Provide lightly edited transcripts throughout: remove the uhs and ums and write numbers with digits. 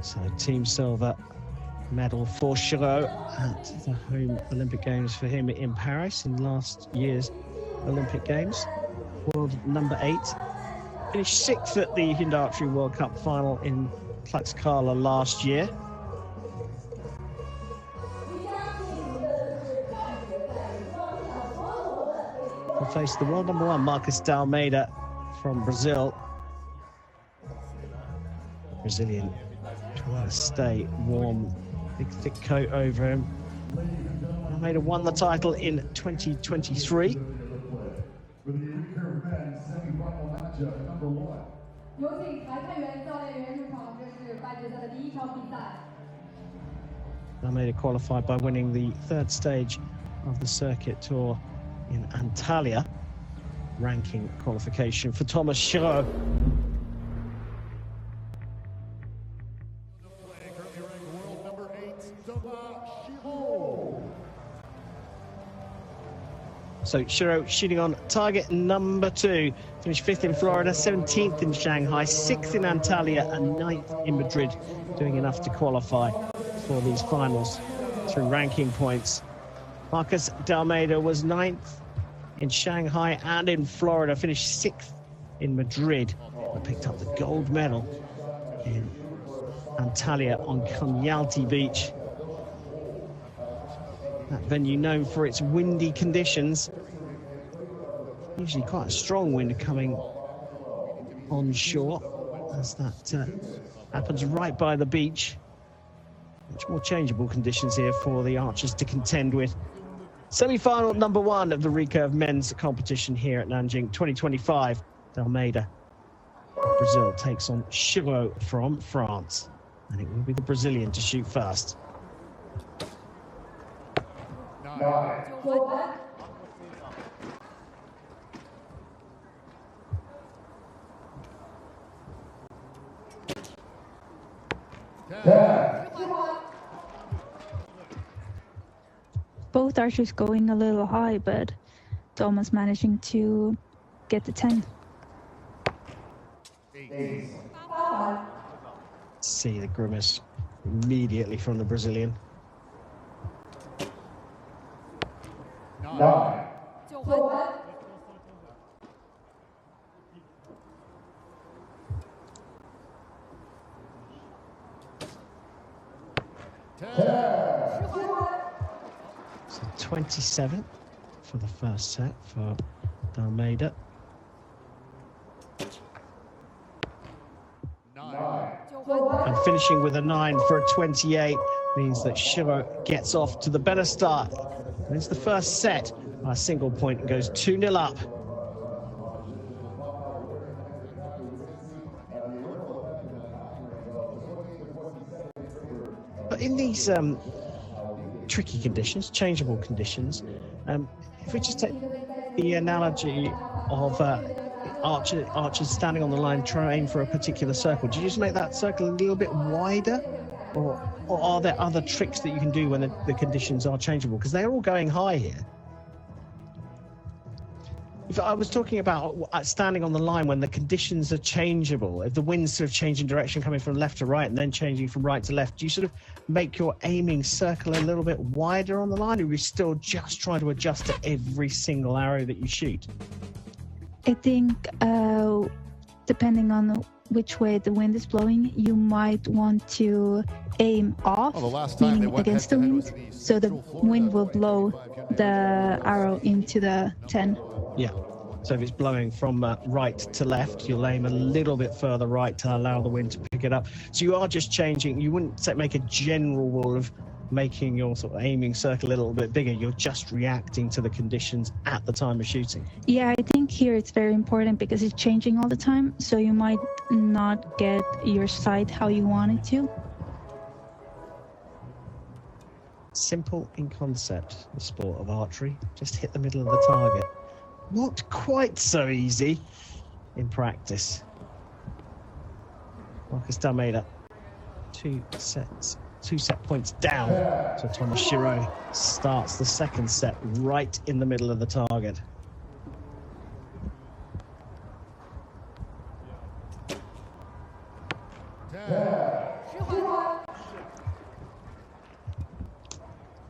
So Team Silver medal for Giraud at the home Olympic Games for him in Paris in last year's Olympic Games. World number 8. Finished 6th at the Hyundai Archery World Cup final in Tlaxcala last year. We'll face the world number 1, Marcos de Almeida from Brazil. Brazilian trying to stay warm, big thick coat over him. Almeida won the title in 2023. Almeida qualified by winning the 3rd stage of the circuit tour in Antalya, ranking qualification for Thomas Giraud. So Giraud shooting on target number 2, finished 5th in Florida, 17th in Shanghai, 6th in Antalya and 9th in Madrid, doing enough to qualify for these finals through ranking points. Marcos de Almeida was 9th in Shanghai and in Florida, finished 6th in Madrid, but picked up the gold medal in Antalya on Konyaaltı Beach. That venue known for its windy conditions. Usually quite a strong wind coming onshore, as that happens right by the beach. Much more changeable conditions here for the archers to contend with. Semi-final number 1 of the recurve men's competition here at Nanjing 2025. Almeida, Brazil, takes on Giraud from France. And it will be the Brazilian to shoot first. 9. 10. Both archers going a little high, but Thomas managing to get the 10. 8. See the grimace immediately from the Brazilian. 9. 27 for the first set for Almeida. 9. And finishing with a 9 for a 28 means that Giraud gets off to the better start. And it's the first set by a single point and goes 2-0 up. But in these tricky conditions, changeable conditions, if we just take the analogy of archers standing on the line trying for a particular circle, do you just make that circle a little bit wider, or are there other tricks that you can do when the conditions are changeable? Because they're all going high here. If I was talking about standing on the line when the conditions are changeable, if the wind's sort of changing direction, coming from left to right and then changing from right to left, do you sort of make your aiming circle a little bit wider on the line, or are you still just trying to adjust to every single arrow that you shoot? I think depending on which way the wind is blowing, you might want to aim off, meaning against the wind, so the wind will blow the arrow into the 10. Yeah, so if it's blowing from right to left, you'll aim a little bit further right to allow the wind to pick it up. So you are just changing. You wouldn't make a general rule of making your sort of aiming circle a little bit bigger. You're just reacting to the conditions at the time of shooting. Yeah, I think here it's very important because it's changing all the time, so you might not get your sight how you want it to. Simple in concept, the sport of archery. Just hit the middle of the target. Not quite so easy in practice. Marcus Almeida, 2 set points down. So Thomas Giraud starts the second set right in the middle of the target.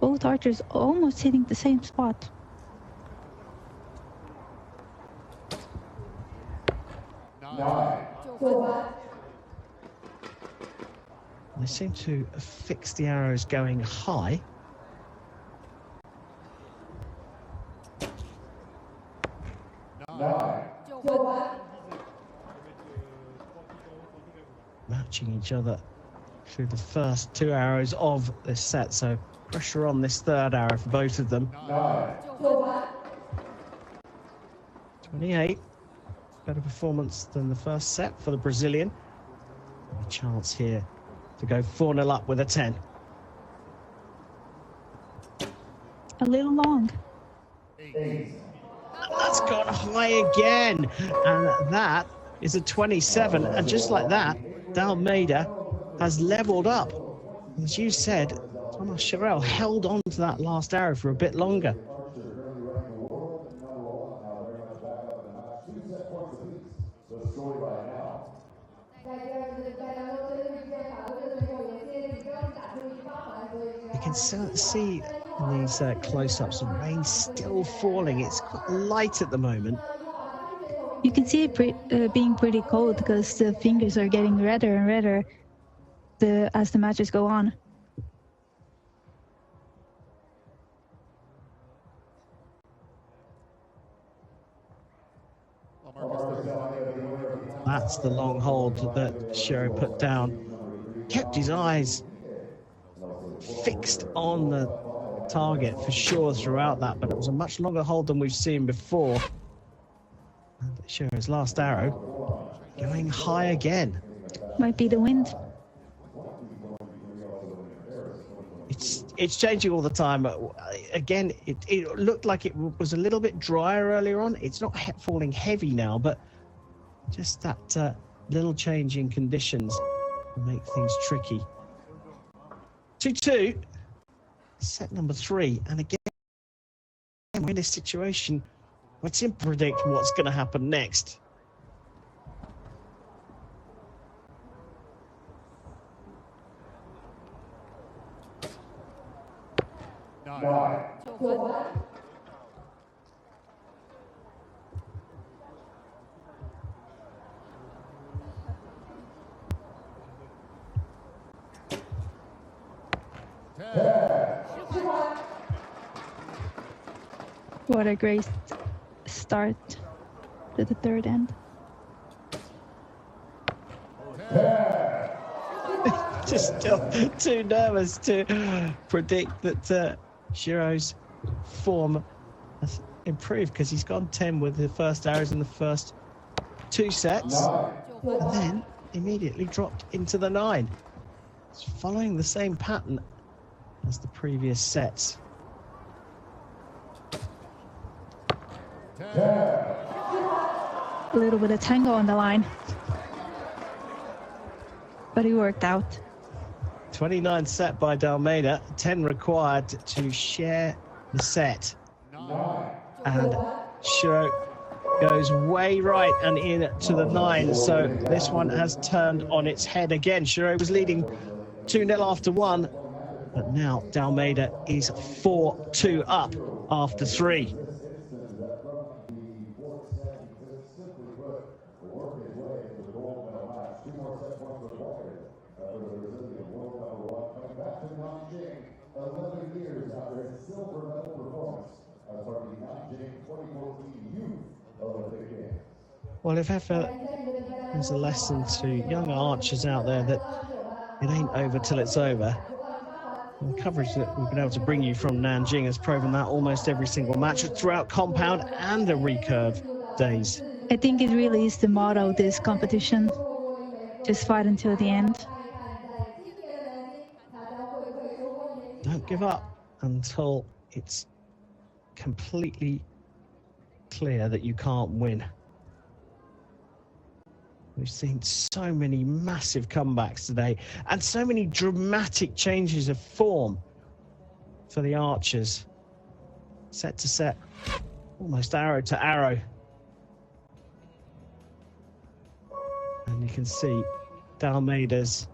Both archers almost hitting the same spot. They seem to fix the arrows going high. Matching each other through the first 2 arrows of this set, so pressure on this third arrow for both of them. 28, better performance than the first set for the Brazilian. A chance here to go 4-0 up with a 10. A little long. That's gone high again, and that is a 27, and just like that, Almeida has leveled up. As you said, Thomas Giraud held on to that last arrow for a bit longer. You can see in these close-ups the rain still falling. It's quite light at the moment. You can see it being pretty cold because the fingers are getting redder and redder as the matches go on. That's the long hold that Giraud put down. Kept his eyes fixed on the target for sure throughout that, but it was a much longer hold than we've seen before. And Giraud's last arrow going high again. Might be the wind. It's changing all the time. Again, it looked like it was a little bit drier earlier on. It's not falling heavy now, but just that little change in conditions will make things tricky. 2-2, set number 3, and again we're in a situation where it's impossible to predict what's going to happen next. What a great start to the third end. Just still too nervous to predict that Giraud's form has improved, because he's gone 10 with the first arrows in the first 2 sets, and then immediately dropped into the 9. It's following the same pattern as the previous sets. A little bit of tango on the line, but it worked out. 29 set by Almeida, 10 required to share the set. And Giraud goes way right and in to the 9, so this one has turned on its head again. Giraud was leading 2-0 after 1, but now Almeida is 4-2 up after 3. Well, if ever there's a lesson to young archers out there, that it ain't over till it's over. And the coverage that we've been able to bring you from Nanjing has proven that almost every single match throughout compound and the recurve days. I think it really is the motto of this competition. Just fight until the end. Don't give up until it's completely clear that you can't win. We've seen so many massive comebacks today and so many dramatic changes of form for the archers. Set to set, almost arrow to arrow. And you can see Almeida's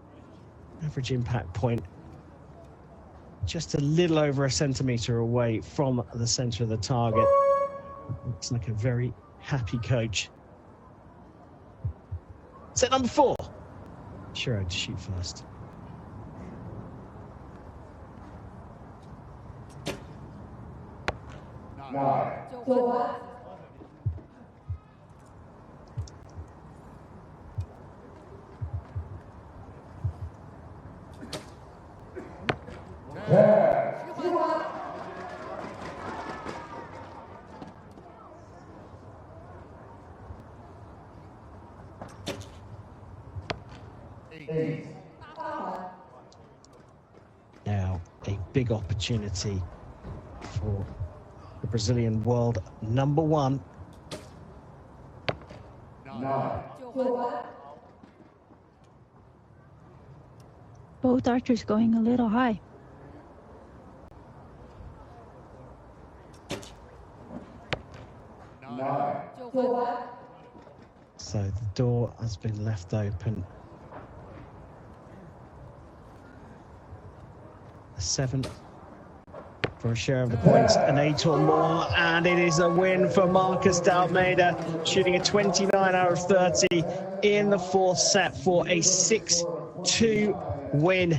average impact point just a little over a centimetre away from the centre of the target. Looks like a very happy coach. Set number 4. Shiro to shoot first. Nine. Now, a big opportunity for the Brazilian world number 1. 9. Both archers going a little high. So the door has been left open. A 7 for a share of the points, an 8 or more, and it is a win for Marcus Almeida, shooting a 29 out of 30 in the 4th set for a 6-2 win.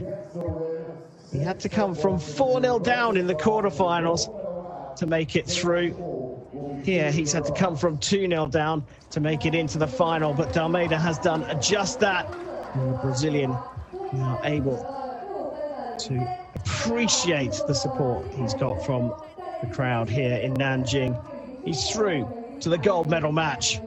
He had to come from 4-0 down in the quarterfinals to make it through. Here, he's had to come from 2-0 down to make it into the final, but Almeida has done just that. And the Brazilian now able to appreciate the support he's got from the crowd here in Nanjing. He's through to the gold medal match.